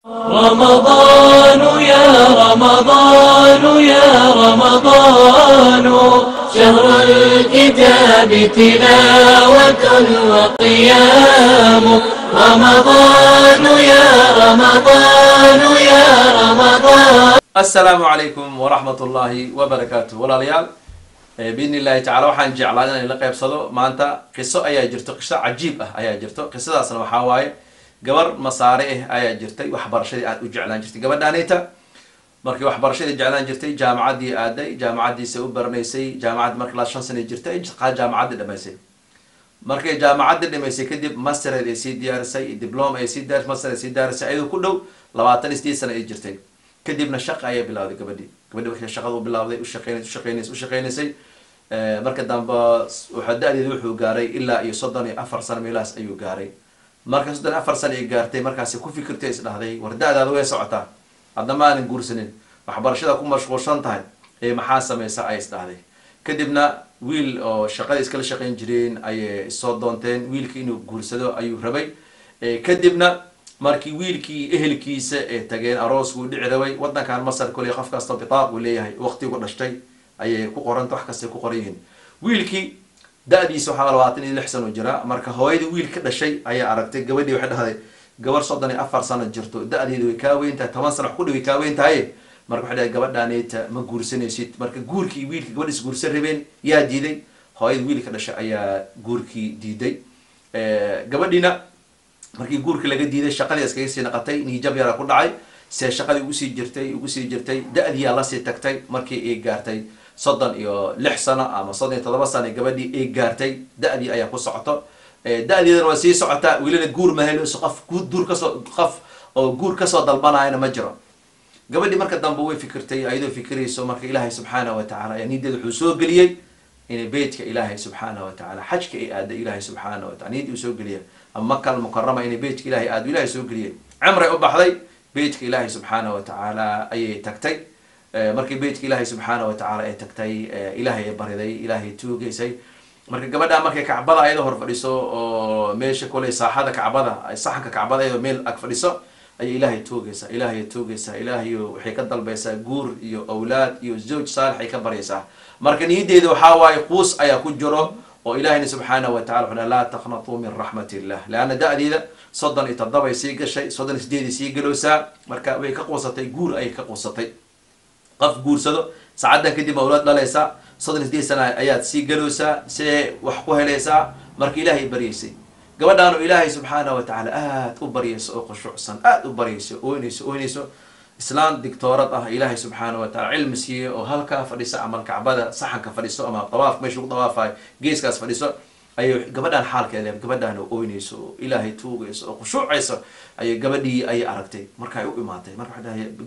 رمضان يا رمضان يا رمضان شهر الكتاب تلاوة وقيام رمضان يا رمضان يا رمضان. السلام عليكم ورحمة الله وبركاته. ولا ليال بإذن الله تعالى وحن جعلنا لقيب صدو ما أنت قصة أيا جرتو قصة عجيبة أيا جرتو قصة أصلا وحواي قبر مصاريه أيا جرتي وحبر شيء وجعلان جرتي قبر دانيتا مركي وحبر شيء جعلان جرتي جامعة دي آدي جامعة دي سو برميسي جامعة مركي لا شان سنة جرتي قال جامعة دي دميسي مركي جامعة دي دميسي كدب ماستر دي سي ديارسي دبلوم اي سي دارس ماستر سي دارس أيضا كله لواتن استي سنة جرتي كدبنا شق أيا بلاودي قبدي وحي شغل بلاودي وشقينيسي marka dambe wuxuu da'deedu wuxuu gaaray ilaa iyo 34 sano meelaas ayuu gaaray marka 34 sano ay gaartay markaas ku fikirtay is dhahday war da'daadu way socotaa hadda ma aan guursanin waxbarashada ku mashquulsan tahay ee maxaa sameeyay ay is dhahday kadibna wiil oo shaqada iskala shaqeyn jireen ay soo doonteen wiilkii inuu guursado ayuu rabay kadibna markii wiilkii ehelkiisa ee tageen aroos uu dhici rabay wadankan Masar kulay qof kasta bitaaq uu leeyahay waqtigu dhashtay ayay ku qoranta wax kasta ku qorayiin wiilkii daadiisa waxa 26 sano jira marka hooyadii wiil ka dhashay ayaa aragtay gabadhii waxay dhahday gabar 34 sano jirto daadeedu way ka weyn tahay 10 sano ku dhawi ka weyn tahay marka waxay dhahday gabadhaanayta ma guursanaysid marka guurkii wiilkii gabadhiis guursan rabeen yaa diiday hooyadii wiil ka dhashay ayaa guurkii diiday gabadhina markii guurkii laga diiday shaqadii iskaga sii naqatay niijab yar ku dhacay see shaqadii ugu sii jirtay daadii la sii tagtay markii ay gaartay 36 sano ama 37 sano gabadhii ay gaartay daadii ayaa ku socoto daadiidan waa sii socota wiilana guur ma helo qof guur ka soo dalbanayna ma jiro gabadhii marka dambe way fikirtay ayadoo fikirayso marka Ilaahay subhanahu wa ta'ala niideed wuxuu soo galiyay in beedka Ilaahay subhanahu wa ta'ala xajka ay aad Ilaahay subhanahu wa ta'ala niidii soo galiyay amma kal mukarrama in beedka Ilaahay aad Ilaahay soo galiyay amray u baxday beedka Ilaahay subhanahu wa ta'ala ayay tagtay markii beedka Ilaahay subhanahu wa ta'ala ay tagtay Ilaahay bariday Ilaahay tuugaysay marka gabadha markay Kacbada ayada hor fadhiso oo meesha kulay saaxada Kacbada ay saxanka Kacbada ay meel ag fadhiso ay Ilaahay tuugaysa Ilaahay waxay ka dalbaysaa guur iyo awlaad iyo zawj saalix ay ka baraysaa marka niideedu waxa waay quus ayaa ku jiro oo Ilaahay subhanahu wa ta'ala wuxuu la taqnatu min rahmatillah laana da'deeda 37 ay sii gashay 38 sii galoosa marka way ka qoosatay guur ay ka qoosatay قف جورسدو ساعدنا كدي مولود لا ليسا صدق دي سنة آيات سي جلوسا سي وحكوها ليسا مرك إلهي بريسي قبل أنه إلهي سبحانه وتعالى أبريس أقشع سن أبريس أونيس إسلام دكتورة إلهي سبحانه وتعالى علم سي وهلك فريسا عمل كعبادة صحن كفريسا أما طواف مشروع طوافاي جيس كاس فريسا أيوه قبل أن حال كذا قبل أنه أونيس إلهي توجس أقشع عيسى أي قبل دي أي عرفتي مركا يوقي ماتي مركا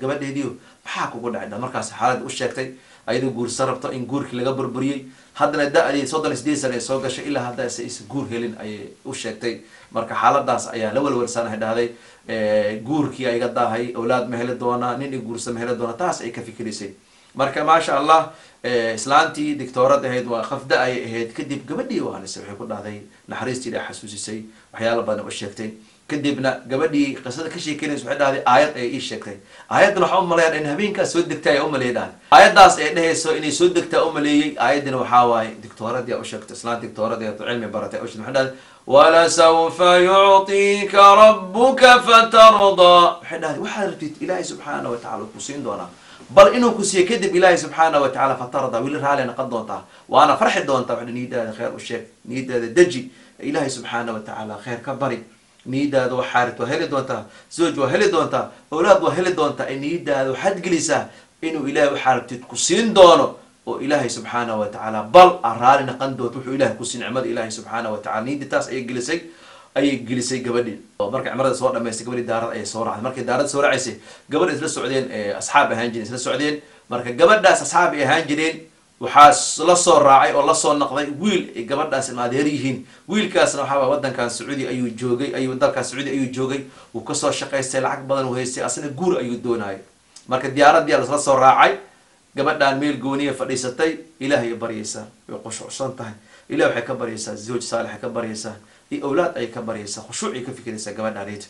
قبل ديو maxaa kugu dhacay markaas xaalad u sheegtay ayadu guur sarabto in guurkii laga burburiyay hadana daadii 38 sano soo gashay ilaa hadda is guur helin ay u sheegtay marka xaaladaas ayaa la walwalsanahay dhahday guurkii ay gadahay awlaad ma heli doona nin guursan ma heli doona taas ay ka fikirisay marka ma sha Allah islaantii doctorada ahayd waa qafda ay ahayd kadib gabadhii waanise waxay ku dhahday naxariistii ay xasuusisay waxyaalo badan u sheegtay kadibna gabadhii qisada ka sheekeynayso waxay dhahday aayad ay ii sheegtay aayadna waxa u maleeyay in habeenka soo degtay ay u maleeyaan aayadaas ay dhahayso inay soo degtaa u maleeyay aayadina waxa waay doctoradii u sheegtay islaan doctoradii ee cilmi baratay oo waxay dhahday wala sawfa yu'tika rabbuka fatarda waxay dhahday waxa rabtid Ilaahay subhanahu wa ta'ala ku siin doona bal inuu ku siiyo kadib Ilaahay subhanahu wa ta'ala fatarda wiil raali noqon doonta waana farxi doonta wax niidaada khayr u sheeg niidaada daji Ilaahay subhanahu wa ta'ala khayr ka bari niidaada waxaarto heli doonta zawj waa heli doonta awlaad waa heli doonta niidaada waxaad gelisaa inuu Ilaahay waxaartid ku siin doono oo Ilaahay subhanahu wa ta'ala bal araali naqan doonto wuxuu Ilaahay ku siin nimada Ilaahay subhanahu wa ta'ala niiditaas ay gelisay gabadhii oo markay cimrada soo dhameystay gabadhii daarad ay soo raacday markay daarad soo raacisay gabadh isla socdeen asxaab ahaan jireen isla socdeen marka gabadhaas asxaab ay ahaan jireen waxaa la soo raacay oo la soo noqday wiil gabadhaas maadeer yihiin wiilkaasna waxa wadankan Sacuudi ayuu dalka Sacuudi ayuu joogay uu ka soo shaqeystay lacag badan u haystay asna guur ayuu doonay marka diyaaradii la soo raacay gabadhan meel gooniya fadhiisatay Ilaahay bariyaysa way qoshoocsan tahay Ilaahay waxay ka bariyaysaa zawj saalix ka bariyaysaa أولاد أي كبر يسا خشوعي كفكر يسا قبل عليه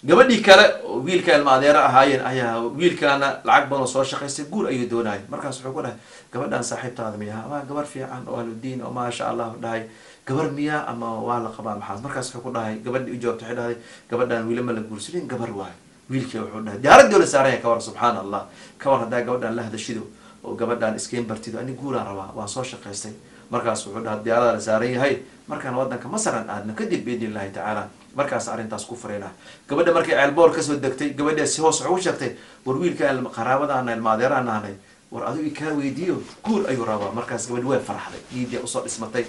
gabadhii kale wiilka ilma adeera ahaayeen ayaa wiilkaana lacag badan soo shaqaystay guur ayuu doonayay markaas wuxuu ku dhahay gabadhan saaxiibtaada miyaa ama gabar fiican oo ahludiin oo maasha allah dhahay gabar miyaa ama waa la qabaa maxaa markaas wuxuu ku dhahay gabadhii u jawaabtay waxay dhahday gabadhan wiilama la guursadin gabar waayo wiilkii wuxuu dhahay diyaaradii la saaraya ka war subxaan allah ka war haddaa gabadhan la hadashido oo gabadhan iskeen bartido ani guuraan rabaa waan soo shaqaystay markaas wuxuu dhahay diyaarada la saaran yahay markaan wadanka masaran aadna kadib biidni illahi tacaala markaas arrintaas ku furayna gabadha markay ceelboor kasoo degtay gabadha si hoos ugu sheegtay war wiilka qaraabadaana ilma adeeraana ahnay war adigu kaa weydiiyo guur ayuu rabaa markaas gabadhi way farxday diidii usoo dhismatay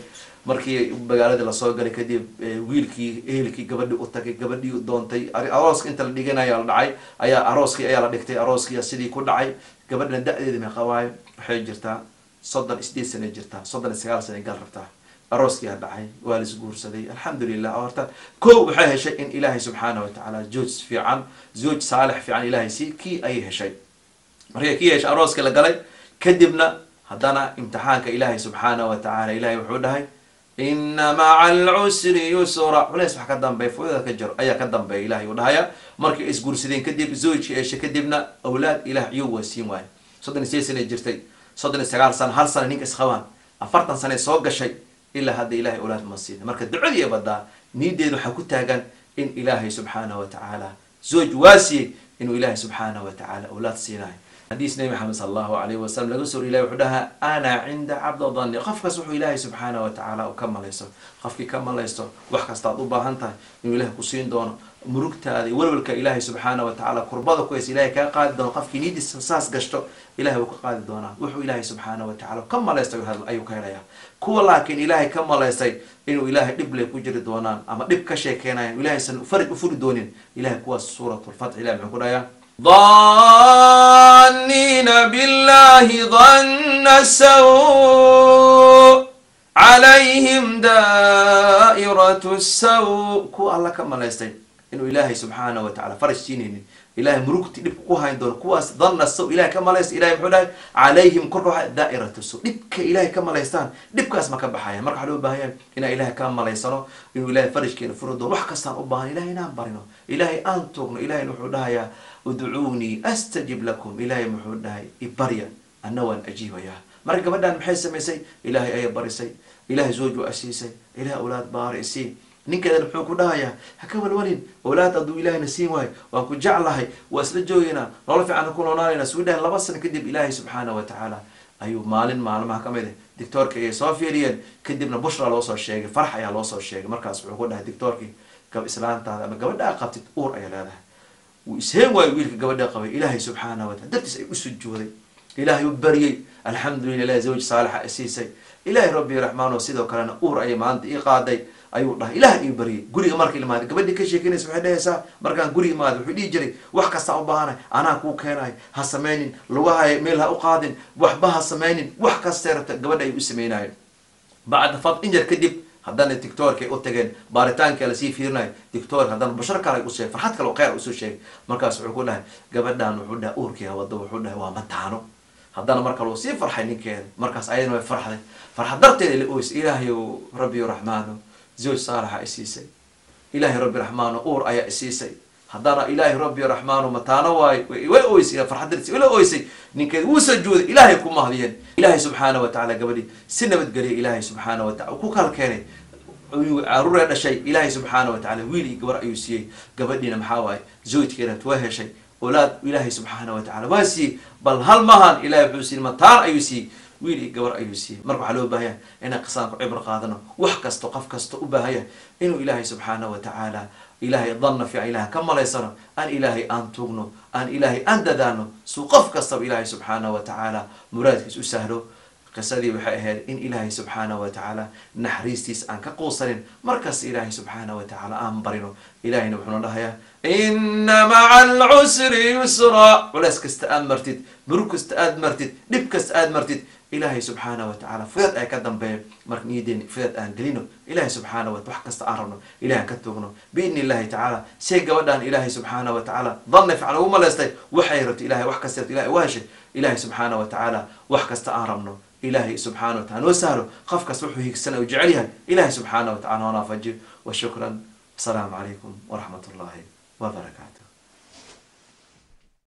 markii magaalada lasoo galay kadib wiilkii ehelkii gabadhii u tagay gabadhii u doontay arooska inta la dhiganaya la dhacay ayaa arooskii ayaa la dhigtay arooskii sidii ku dhacay gabadhana da-deeda meeqa waayo waxay jirtaa 38 sano jirtaa 39 sano gal rabtaa arooskii dhacay waa la isguursaday alxamdulilah horta koo waxay heshay in ilaahay subxaanahu watacaala zooj fiican zooj saalix fiican ilaahay si kii ay heshay markay kii heshay arooskii la galay kadibna haddana imtixaanka ilaahay subxaanahu watacaala ilaahay wuxuu dhahay ina maca alcusri yusra culays wax ka dambeeya fuudada ka jiro ayaa ka dambeeya ilaahay uu dhahaya markay isguursadeen kadib zoojkii heshay kadibna awlaad ilaah iyuu wasiin waayo 38 sano jirtay 39 sano hal sano ninka isqabaan 40 sano soo gashay إلا هذا إلهي أولاد مصير مركز دعوة يبدا نيدي حكو تاجن إن إلهي سبحانه وتعالى زوج واسي إنه إلهي سبحانه وتعالى أولاد سيناي حديث نبي محمد صلى الله عليه وسلم لقصر إلهي وحدها أنا عند عبد ظني قفك سبح إلهي سبحانه وتعالى وكمل يسر قفك كمل يسر وحكى استعطوبة هنتا إنه إلهي قصين دون مركت هذه ولولك إلهي سبحانه وتعالى قربضه كويس إلهي كقاد دون قفك نيدي الساس قشته إلهي وكقاد دونا وحو إلهي سبحانه وتعالى كمل يسر هذا أيو كيريا كو لكن إلهي كمل يسر إنه إلهي دب لك وجر دونان أما دب كشيء كينا إلهي سنفرد أفرد دونين إلهي كوا سورة الفتح إلهي معكونا يا ظانين بالله ظن السوء عليهم دائرة السوء كو الله كمل يسر إنه إلهي سبحانه وتعالى فرش سينين إلهي مروك تدب كوها يندون كواس ظن السوء إلهي كما ليس إلهي محوله عليهم كرها دائرة السوء دبك إلهي كما ليستان دبك اسمك بحياة مرك حلو بهايا إن إلهي كما ليسانو إنه إلهي فرش كين فرودون وحكستان أبهان إلهي نام بارينو إلهي أنتوغنو إلهي محوله يا ادعوني أستجب لكم إلهي محوله إبريا النوان أجيب يا مرك بدأ محيس سميسي إلهي أي بريسي إلهي زوج وأسيسي إلهي أولاد بارئسي ninka dad wuxuu ku dhahayaa ha ka walwalin awlaad adu ilaahay nasiin way waan ku jeclahay wasla joogina nolol fiican ku noolaanayna suudahan 2 sano kadib ilaahay subxaanahu wa ta'ala ayuu maalmaha kamid doctorka ay soo fiiriyeen kadibna bushra loo soo sheegay farx ayaa loo soo sheegay markaas wuxuu ku dhahay doctorkii gab islaantaada ama gabadha qabtid uur ayaa leedahay uu iseen way wiilka gabadha qabay ilaahay subxaanahu wa ta'ala dadkiis ay u sujuuday ilaahay u bariyay alxamdulillah zawj saalix asiisay ilaahay rabbi raxmaano sidoo kalena uur ay maanta ii qaaday ayuu dhahay ilaahay ii bariyay guriga markii la maaday gabadhii ka sheekinaysa waxay dhahaysaa markaan guriga maaday wuxuu dhihi jiray wax kasta u baahanay anaa kuu keenay ha sameynin lugahay meel ha u qaadin waxba ha sameynin wax kasta rabta gabadha ay u sameynayeen bacda fad injar kadib haddana tiktoorka ay u tageen baaritaanka la sii fiirinayo tiktoor haddana bashar kale u sheegay farxad kale oo khayr u soo sheegay markaas wuxuu ku dhahay gabadhan wuxuu dhahay uurkiga wada wuxuu dhahay waa mataano haddana marka loo sii farxay ninkeeda markaas ayadana way farxday farxad darteeda la ooys ilaahay rabbi raxmaano زوج صالح إسيسي إلهي ربي رحمن أور أيا إسيسي هذا إلهي ربي رحمن متانا واي وأويسي فرحة درسي ولا أويسي نكذا وسجود إلهي كم مهديين إلهي سبحانه وتعالى قبلي سنة بتقري إلهي سبحانه وتعالى وكوكال كاني عرور هذا الشيء إلهي سبحانه وتعالى ويلي قبر أيوسي قبلنا محاواي زوج كذا توهي شيء أولاد إلهي سبحانه وتعالى واسي بل هل مهان إلهي بحسين متان أيوسي ويلي قبر أيوسي مربع على بهايا إن قصان عبر قادنا وحكست وقفكست وبهايا إنه إلهي سبحانه وتعالى إلهي ظن في إله كم لا يصير أن إلهي أن تغنو أن إلهي أن ددانو سوقف كسب إلهي سبحانه وتعالى مرادك سهلو قصدي بحيها إن إلهي سبحانه وتعالى نحريستيس أن كقوصرين مركز إلهي سبحانه وتعالى أمبرينو إلهي نبحنا الله إن مع العسر يسرا ولا استأمرتد بروك استأمرتد نبك استأمرتد إلهي سبحانه وتعالى فيد أي كدم بين مركنيدين فيد أن دلينو إلهي سبحانه وتعالى وحكست أعرنو إلهي كتوغنو بإذن الله تعالى سيجا ودان إلهي سبحانه وتعالى ظن فعله وما لا يستطيع وحيرت إلهي وحكست إلهي واجه إلهي سبحانه وتعالى وحكست أعرنو إلهي سبحانه وتعالى وسهله خفك صبحه هيك سنة وجعلها إلهي سبحانه وتعالى ونافجر وشكرا السلام عليكم ورحمة الله وبركاته.